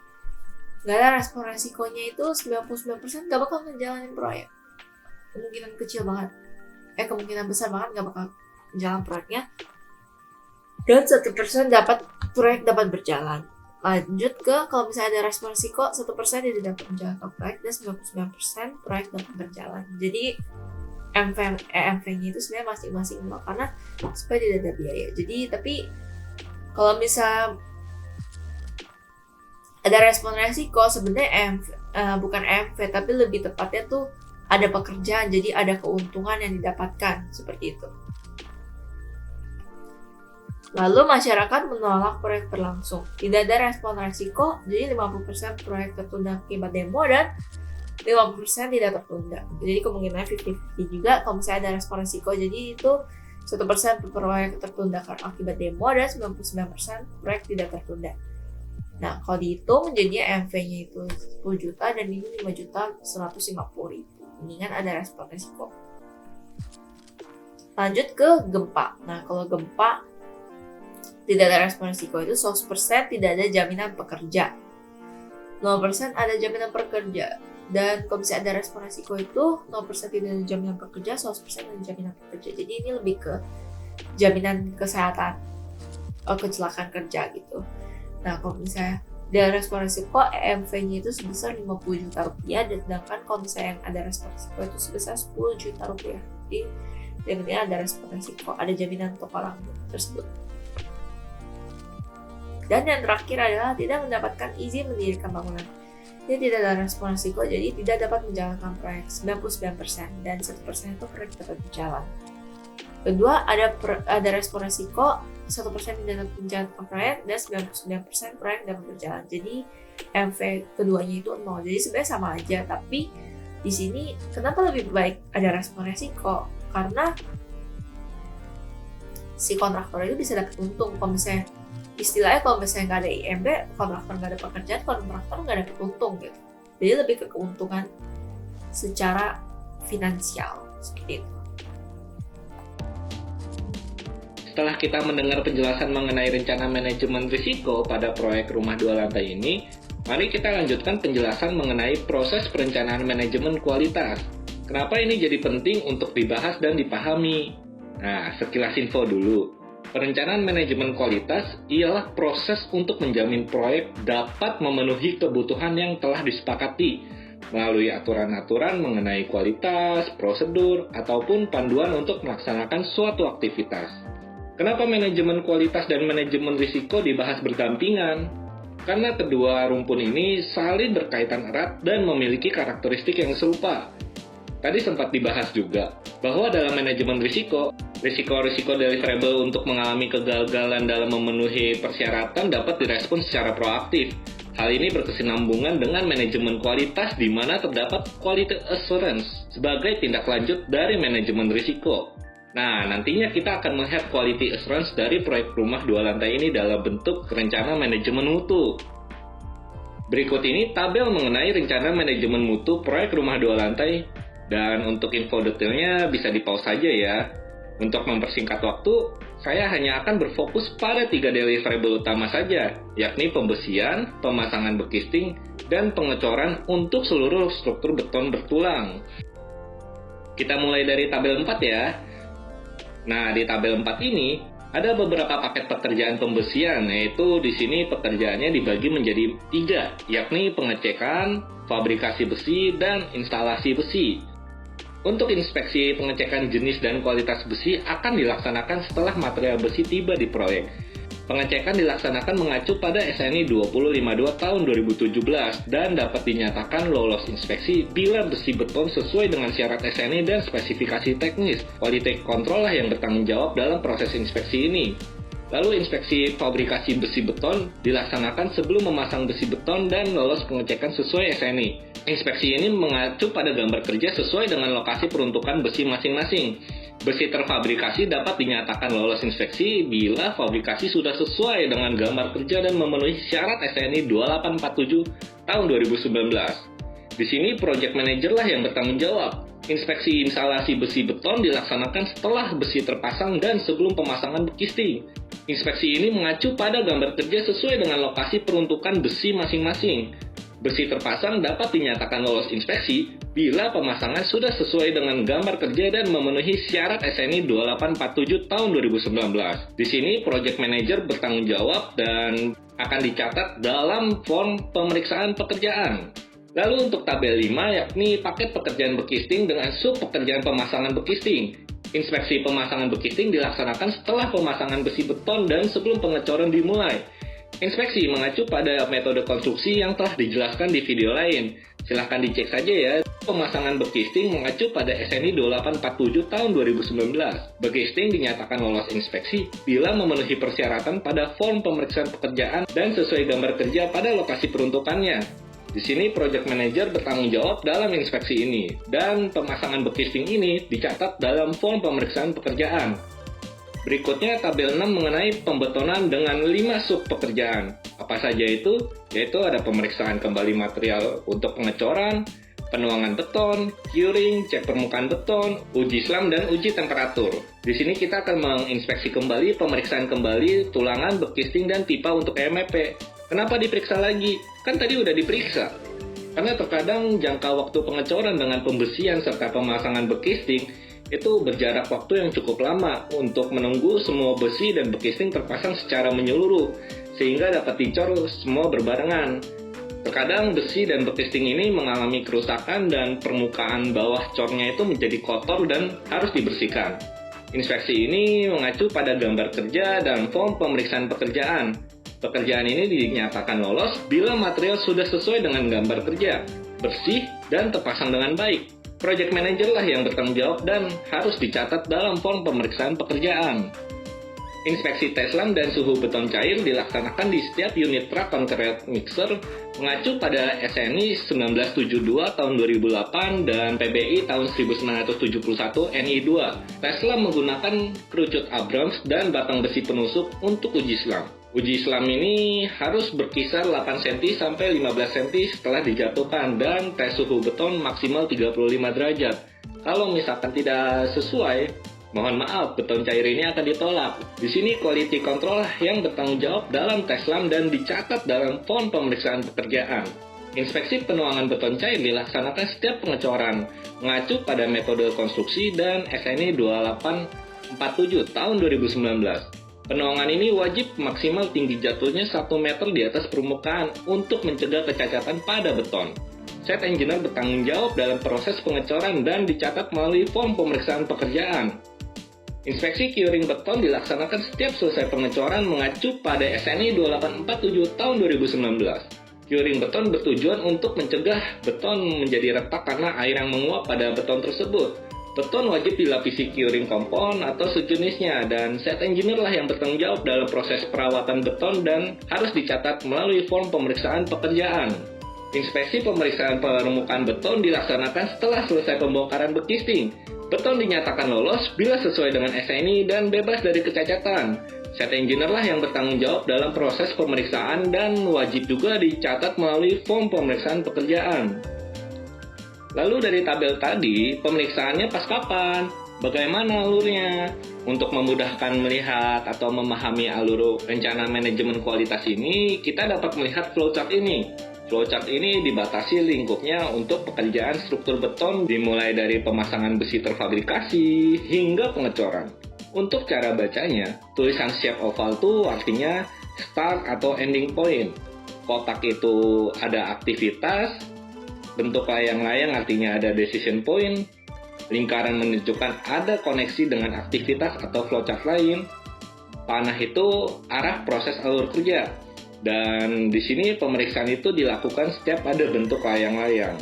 nggak ada respon resikonya itu 99% nggak bakal ngejalanin proyek. Kemungkinan kecil banget. Kemungkinan besar banget nggak bakal jalan proyeknya. Dan 1% proyek dapat berjalan. Lanjut ke kalau misalnya ada respon risiko, 1% tidak dapat menjalankan proyek dan 99% proyek dapat berjalan. Jadi MV-nya itu sebenarnya masing-masing karena supaya tidak ada biaya. Jadi tapi kalau misalnya ada respon risiko sebenarnya bukan MV tapi lebih tepatnya tuh ada pekerjaan, jadi ada keuntungan yang didapatkan seperti itu. Lalu masyarakat menolak proyek berlangsung. Tidak ada respon resiko, jadi 50% proyek tertunda akibat demo dan 50% tidak tertunda. Jadi kemungkinannya 50-50 juga kalau misalnya ada respon resiko. Jadi itu 1% proyek tertunda akibat demo dan 99% proyek tidak tertunda. Nah, kalau dihitung jadinya MV-nya itu 10 juta dan ini 5 juta 150 ribu. Ini kan ada respon resiko. Lanjut ke gempa. Nah, kalau gempa tidak ada respon risiko itu 100% tidak ada jaminan pekerja. 0% ada jaminan pekerja. Dan kalau misalnya ada respon risiko itu 0% tidak ada jaminan pekerja, 100% ada jaminan pekerja. Jadi ini lebih ke jaminan kesehatan, kecelakaan kerja gitu. Nah, kalau misalnya ada respon risiko, EMV-nya itu sebesar 50 juta rupiah, dan sedangkan kalau misalnya yang ada respon risiko itu sebesar 10 juta rupiah. Jadi sebenarnya ada respon risiko, ada jaminan untuk orang tersebut. Dan yang terakhir adalah tidak mendapatkan izin mendirikan bangunan. Ini tidak ada respon risiko, jadi tidak dapat menjalankan proyek 99% dan 1% itu proyek dapat berjalan. Kedua, ada respon risiko, 1% tidak dapat menjalankan proyek dan 99% proyek dapat berjalan. Jadi MV keduanya itu 0. Jadi sebenarnya sama aja, tapi Di sini kenapa lebih baik ada respon resiko? Karena si kontraktor itu bisa dapat untung. Kalau misalnya istilahnya kalau misalnya nggak ada IMB, kontraktor nggak ada pekerjaan, kontraktor nggak dapat untung gitu. Jadi lebih ke keuntungan secara finansial seperti itu. Setelah kita mendengar penjelasan mengenai rencana manajemen risiko pada proyek rumah 2 lantai ini, mari kita lanjutkan penjelasan mengenai proses perencanaan manajemen kualitas. Kenapa ini jadi penting untuk dibahas dan dipahami? Nah, sekilas info dulu. Perencanaan manajemen kualitas ialah proses untuk menjamin proyek dapat memenuhi kebutuhan yang telah disepakati melalui aturan-aturan mengenai kualitas, prosedur, ataupun panduan untuk melaksanakan suatu aktivitas. Kenapa manajemen kualitas dan manajemen risiko dibahas berdampingan? Karena kedua rumpun ini saling berkaitan erat dan memiliki karakteristik yang serupa. Tadi sempat dibahas juga bahwa dalam manajemen risiko deliverable untuk mengalami kegagalan dalam memenuhi persyaratan dapat direspon secara proaktif. Hal ini berkesinambungan dengan manajemen kualitas di mana terdapat quality assurance sebagai tindak lanjut dari manajemen risiko. Nah, nantinya kita akan melihat quality assurance dari proyek rumah 2 lantai ini dalam bentuk rencana manajemen mutu. Berikut ini tabel mengenai rencana manajemen mutu proyek rumah 2 lantai, dan untuk info detailnya bisa di-pause saja ya. Untuk mempersingkat waktu, saya hanya akan berfokus pada 3 deliverable utama saja, yakni pembesian, pemasangan bekisting, dan pengecoran untuk seluruh struktur beton bertulang. Kita mulai dari tabel 4 ya. Nah, di tabel 4 ini ada beberapa paket pekerjaan pembesian, yaitu di sini pekerjaannya dibagi menjadi 3, yakni pengecekan, fabrikasi besi, dan instalasi besi. Untuk inspeksi pengecekan jenis dan kualitas besi akan dilaksanakan setelah material besi tiba di proyek. Pengecekan dilaksanakan mengacu pada SNI 2052 tahun 2017 dan dapat dinyatakan lolos inspeksi bila besi beton sesuai dengan syarat SNI dan spesifikasi teknis. Quality control lah yang bertanggung jawab dalam proses inspeksi ini. Lalu inspeksi fabrikasi besi beton dilaksanakan sebelum memasang besi beton dan lolos pengecekan sesuai SNI. Inspeksi ini mengacu pada gambar kerja sesuai dengan lokasi peruntukan besi masing-masing. Besi terfabrikasi dapat dinyatakan lolos inspeksi bila fabrikasi sudah sesuai dengan gambar kerja dan memenuhi syarat SNI 2847 tahun 2019. Di sini project manager lah yang bertanggung jawab. Inspeksi instalasi besi beton dilaksanakan setelah besi terpasang dan sebelum pemasangan bekisting. Inspeksi ini mengacu pada gambar kerja sesuai dengan lokasi peruntukan besi masing-masing. Besi terpasang dapat dinyatakan lolos inspeksi bila pemasangan sudah sesuai dengan gambar kerja dan memenuhi syarat SNI 2847 tahun 2019. Di sini project manager bertanggung jawab dan akan dicatat dalam form pemeriksaan pekerjaan. Lalu untuk tabel 5 yakni paket pekerjaan bekisting dengan sub pekerjaan pemasangan bekisting. Inspeksi pemasangan bekisting dilaksanakan setelah pemasangan besi beton dan sebelum pengecoran dimulai. Inspeksi mengacu pada metode konstruksi yang telah dijelaskan di video lain. Silahkan dicek saja ya. Pemasangan bekisting mengacu pada SNI 2847 tahun 2019. Bekisting dinyatakan lolos inspeksi bila memenuhi persyaratan pada form pemeriksaan pekerjaan dan sesuai gambar kerja pada lokasi peruntukannya. Di sini project manager bertanggung jawab dalam inspeksi ini, dan pemasangan bekisting ini dicatat dalam form pemeriksaan pekerjaan. Berikutnya tabel 6 mengenai pembetonan dengan 5 sub pekerjaan. Apa saja itu? Yaitu ada pemeriksaan kembali material untuk pengecoran, penuangan beton, curing, cek permukaan beton, uji slam, dan uji temperatur. Di sini kita akan menginspeksi kembali pemeriksaan kembali tulangan, bekisting, dan pipa untuk MEP. Kenapa diperiksa lagi? Kan tadi udah diperiksa. Karena terkadang jangka waktu pengecoran dengan pembesian serta pemasangan bekisting itu berjarak waktu yang cukup lama untuk menunggu semua besi dan bekisting terpasang secara menyeluruh, sehingga dapat dicor semua berbarengan. Terkadang besi dan bekisting ini mengalami kerusakan dan permukaan bawah cornya itu menjadi kotor dan harus dibersihkan. Inspeksi ini mengacu pada gambar kerja dan form pemeriksaan pekerjaan. Pekerjaan ini dinyatakan lolos bila material sudah sesuai dengan gambar kerja, bersih, dan terpasang dengan baik. Project manager lah yang bertanggung jawab dan harus dicatat dalam form pemeriksaan pekerjaan. Inspeksi teslam dan suhu beton cair dilaksanakan di setiap unit truck concrete mixer mengacu pada SNI 1972 tahun 2008 dan PBI tahun 1971 NI2. Teslam menggunakan kerucut Abrams dan batang besi penusuk untuk uji selam. Uji selam ini harus berkisar 8 cm sampai 15 cm setelah dijatuhkan dan tes suhu beton maksimal 35 derajat. Kalau misalkan tidak sesuai, mohon maaf, beton cair ini akan ditolak. Di sini quality control yang bertanggung jawab dalam teslam dan dicatat dalam form pemeriksaan pekerjaan. Inspeksi penuangan beton cair dilaksanakan setiap pengecoran, mengacu pada metode konstruksi dan SNI 2847 tahun 2019. Penuangan ini wajib maksimal tinggi jatuhnya 1 meter di atas permukaan untuk mencegah kecacatan pada beton. Site engineer bertanggung jawab dalam proses pengecoran dan dicatat melalui form pemeriksaan pekerjaan. Inspeksi curing beton dilaksanakan setiap selesai pengecoran mengacu pada SNI 2847 tahun 2019. Curing beton bertujuan untuk mencegah beton menjadi retak karena air yang menguap pada beton tersebut. Beton wajib dilapisi curing kompon atau sejenisnya dan site engineer lah yang bertanggung jawab dalam proses perawatan beton dan harus dicatat melalui form pemeriksaan pekerjaan. Inspeksi pemeriksaan permukaan beton dilaksanakan setelah selesai pembongkaran bekisting. Beton dinyatakan lolos bila sesuai dengan SNI dan bebas dari kecacatan. Site engineer lah yang bertanggung jawab dalam proses pemeriksaan dan wajib juga dicatat melalui form pemeriksaan pekerjaan. Lalu dari tabel tadi, pemeriksaannya pas kapan? Bagaimana alurnya? Untuk memudahkan melihat atau memahami alur rencana manajemen kualitas ini, kita dapat melihat flowchart ini. Flowchart ini dibatasi lingkupnya untuk pekerjaan struktur beton dimulai dari pemasangan besi terfabrikasi hingga pengecoran. Untuk cara bacanya, tulisan shape oval itu artinya start atau ending point. Kotak itu ada aktivitas, bentuk layang-layang artinya ada decision point, lingkaran menunjukkan ada koneksi dengan aktivitas atau flowchart lain, panah itu arah proses alur kerja. Dan di sini pemeriksaan itu dilakukan setiap ada bentuk layang-layang.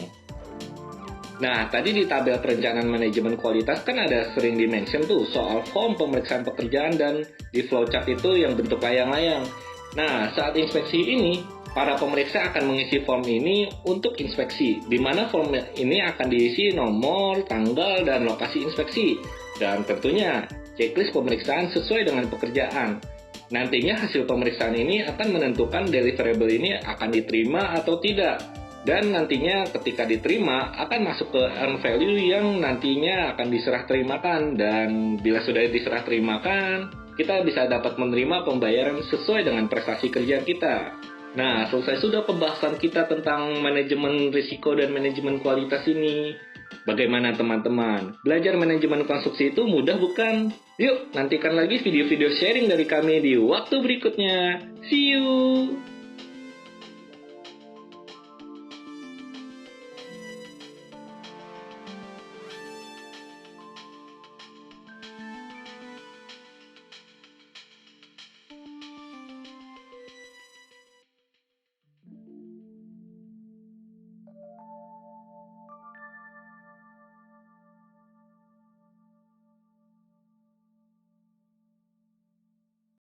Nah, tadi di tabel perencanaan manajemen kualitas kan ada sering dimention tuh soal form pemeriksaan pekerjaan dan di flowchart itu yang bentuk layang-layang. Nah, saat inspeksi ini, para pemeriksa akan mengisi form ini untuk inspeksi, di mana form ini akan diisi nomor, tanggal, dan lokasi inspeksi. Dan tentunya, checklist pemeriksaan sesuai dengan pekerjaan. Nantinya hasil pemeriksaan ini akan menentukan deliverable ini akan diterima atau tidak. Dan nantinya ketika diterima akan masuk ke earn value yang nantinya akan diserah terimakan. Dan bila sudah diserah terimakan, kita bisa dapat menerima pembayaran sesuai dengan prestasi kerja kita. Nah, selesai sudah pembahasan kita tentang manajemen risiko dan manajemen kualitas ini. Bagaimana teman-teman? Belajar manajemen konstruksi itu mudah bukan? Yuk, nantikan lagi video-video sharing dari kami di waktu berikutnya. See you!